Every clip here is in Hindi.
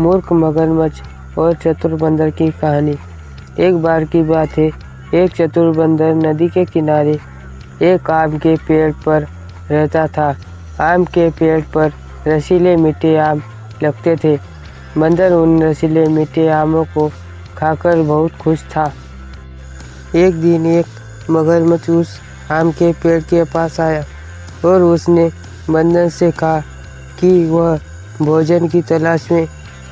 मूर्ख मगरमच्छ और चतुर बंदर की कहानी। एक बार की बात है, एक चतुर बंदर नदी के किनारे एक आम के पेड़ पर रहता था। आम के पेड़ पर रसीले मीठे आम लगते थे। बंदर उन रसीले मीठे आमों को खाकर बहुत खुश था। एक दिन एक मगरमच्छ उस आम के पेड़ के पास आया और उसने बंदर से कहा कि वह भोजन की तलाश में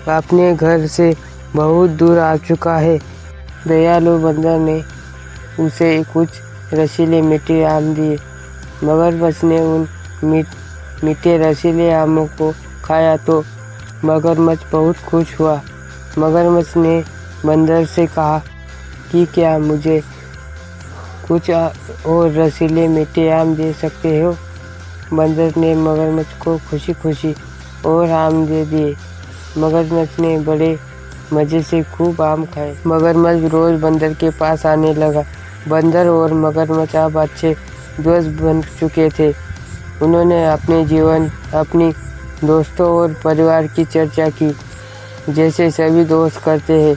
अपने घर से बहुत दूर आ चुका है। दयालु बंदर ने उसे कुछ रसीले मीठे आम दिए। मगरमच्छ ने उन मीठे रसीले आमों को खाया तो मगरमच्छ बहुत खुश हुआ। मगरमच्छ ने बंदर से कहा कि क्या मुझे कुछ और रसीले मीठे आम दे सकते हो। बंदर ने मगरमच्छ को खुशी खुशी और आम दे दिए। मगरमच्छ ने बड़े मज़े से खूब आम खाए। मगरमच्छ रोज बंदर के पास आने लगा। बंदर और मगरमच्छ अब अच्छे दोस्त बन चुके थे। उन्होंने अपने जीवन, अपनी दोस्तों और परिवार की चर्चा की, जैसे सभी दोस्त करते हैं।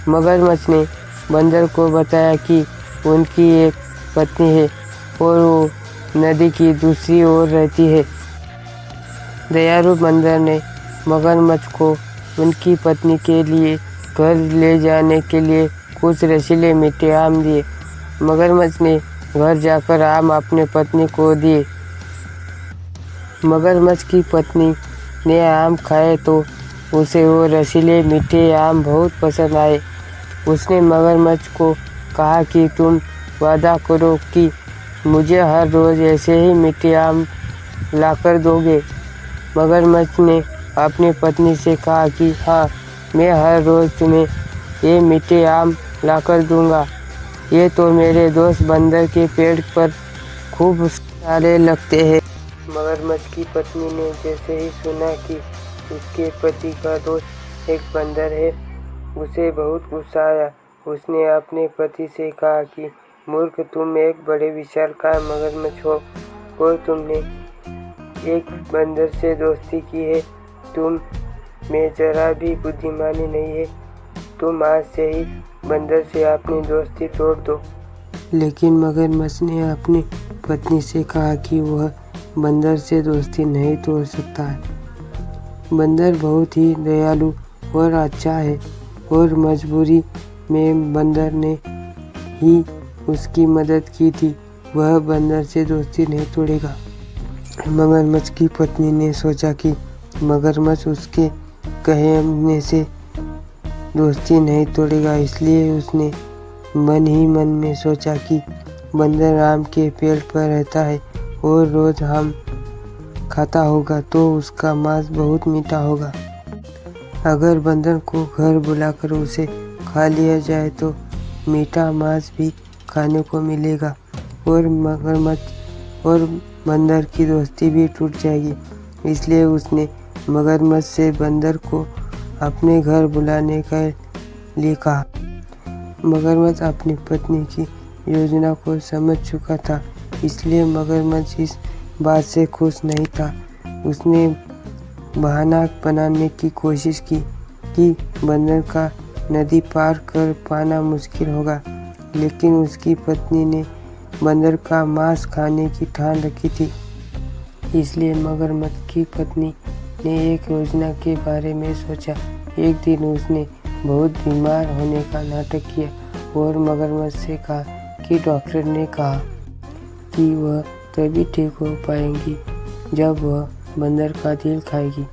मगरमच्छ ने बंदर को बताया कि उनकी एक पत्नी है और वो नदी की दूसरी ओर रहती है। दयालु बंदर ने मगरमच्छ को उनकी पत्नी के लिए घर ले जाने के लिए कुछ रसीले मीठे आम दिए। मगरमच्छ ने घर जाकर आम अपने पत्नी को दिए। मगरमच्छ की पत्नी ने आम खाए तो उसे वो रसीले मीठे आम बहुत पसंद आए। उसने मगरमच्छ को कहा कि तुम वादा करो कि मुझे हर रोज़ ऐसे ही मीठे आम लाकर दोगे। मगरमच्छ ने अपनी पत्नी से कहा कि हाँ, मैं हर रोज़ तुम्हें ये मीठे आम लाकर दूंगा। ये तो मेरे दोस्त बंदर के पेड़ पर खूब सारे लगते हैं। मगरमच्छ की पत्नी ने जैसे ही सुना कि उसके पति का दोस्त एक बंदर है, उसे बहुत गुस्सा आया। उसने अपने पति से कहा कि मूर्ख, तुम एक बड़े विशालकाय मगरमच्छ हो और तुमने एक बंदर से दोस्ती की है। तुम में जरा भी बुद्धिमानी नहीं है। तुम आज से ही बंदर से अपनी दोस्ती तोड़ दो। लेकिन मगरमच्छ ने अपनी पत्नी से कहा कि वह बंदर से दोस्ती नहीं तोड़ सकता है। बंदर बहुत ही दयालु और अच्छा है और मजबूरी में बंदर ने ही उसकी मदद की थी। वह बंदर से दोस्ती नहीं तोड़ेगा। मगरमच्छ की पत्नी ने सोचा कि मगरमच्छ उसके कहने से दोस्ती नहीं तोड़ेगा, इसलिए उसने मन ही मन में सोचा कि बंदर आम के पेड़ पर रहता है और रोज आम खाता होगा तो उसका मांस बहुत मीठा होगा। अगर बंदर को घर बुलाकर उसे खा लिया जाए तो मीठा मांस भी खाने को मिलेगा और मगरमच्छ और बंदर की दोस्ती भी टूट जाएगी। इसलिए उसने मगरमच्छ से बंदर को अपने घर बुलाने के लिए कहा। मगरमच्छ अपनी पत्नी की योजना को समझ चुका था, इसलिए मगरमच्छ इस बात से खुश नहीं था। उसने बहाना बनाने की कोशिश की कि बंदर का नदी पार कर पाना मुश्किल होगा, लेकिन उसकी पत्नी ने बंदर का मांस खाने की ठान रखी थी। इसलिए मगरमच्छ की पत्नी ने एक योजना के बारे में सोचा। एक दिन उसने बहुत बीमार होने का नाटक किया और मगरमच्छ से कहा कि डॉक्टर ने कहा कि वह तभी ठीक हो पाएंगी जब वह बंदर का दिल खाएगी।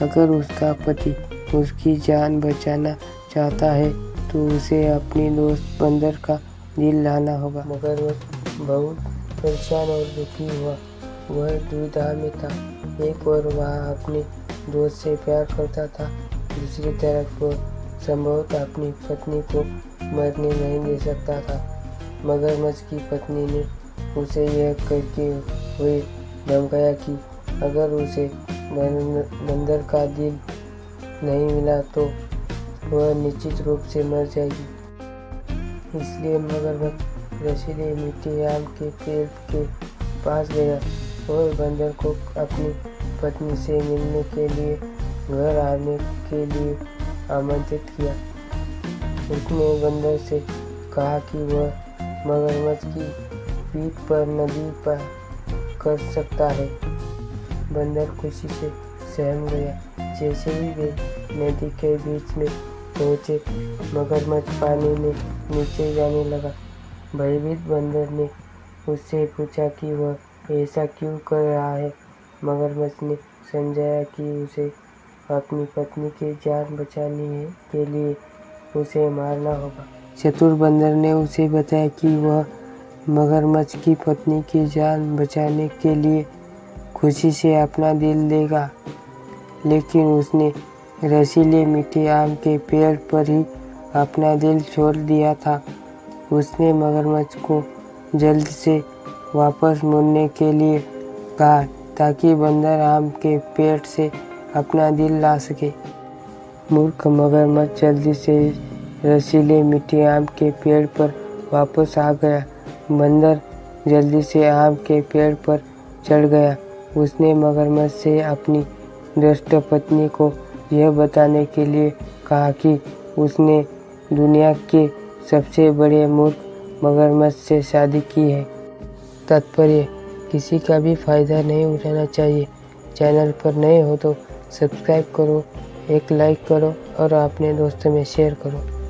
अगर उसका पति उसकी जान बचाना चाहता है तो उसे अपनी दोस्त बंदर का दिल लाना होगा। मगरमच्छ बहुत परेशान और दुखी हुआ। वह दुविधा में था। एक और वह अपने दोस्त से प्यार करता था, दूसरी तरफ वह संभवतः अपनी पत्नी को मरने नहीं दे सकता था। मगरमच्छ की पत्नी ने उसे यह कहते हुए धमकाया कि अगर उसे बंदर का दिल नहीं मिला तो वह निश्चित रूप से मर जाएगी। इसलिए मगरमच्छ रसीले मीठे आम के पेड़ के पास गया और बंदर को अपनी पत्नी से मिलने के लिए घर आने के लिए आमंत्रित किया। उसने बंदर से कहा कि वह मगरमच्छ की पीठ पर नदी पार कर सकता है। बंदर खुशी से सहम गया। जैसे ही वे नदी के बीच में पहुंचे, मगरमच्छ पानी में नीचे जाने लगा। भयभीत बंदर ने उससे पूछा कि वह ऐसा क्यों कर रहा है। मगरमच्छ ने समझाया कि उसे अपनी पत्नी की जान बचाने के लिए उसे मारना होगा। चतुर बंदर ने उसे बताया कि वह मगरमच्छ की पत्नी की जान बचाने के लिए खुशी से अपना दिल देगा, लेकिन उसने रसीले मीठे आम के पेड़ पर ही अपना दिल छोड़ दिया था। उसने मगरमच्छ को जल्द से वापस मुड़ने के लिए कहा ताकि बंदर आम के पेड़ से अपना दिल ला सके। मूर्ख मगरमच्छ जल्दी से रसीले मीठे आम के पेड़ पर वापस आ गया। बंदर जल्दी से आम के पेड़ पर चढ़ गया। उसने मगरमच्छ से अपनी दुष्ट पत्नी को यह बताने के लिए कहा कि उसने दुनिया के सबसे बड़े मूर्ख मगरमच्छ से शादी की है। तात्पर्य: किसी का भी फायदा नहीं उठाना चाहिए। चैनल पर नए हो तो सब्सक्राइब करो, एक लाइक करो और अपने दोस्तों में शेयर करो।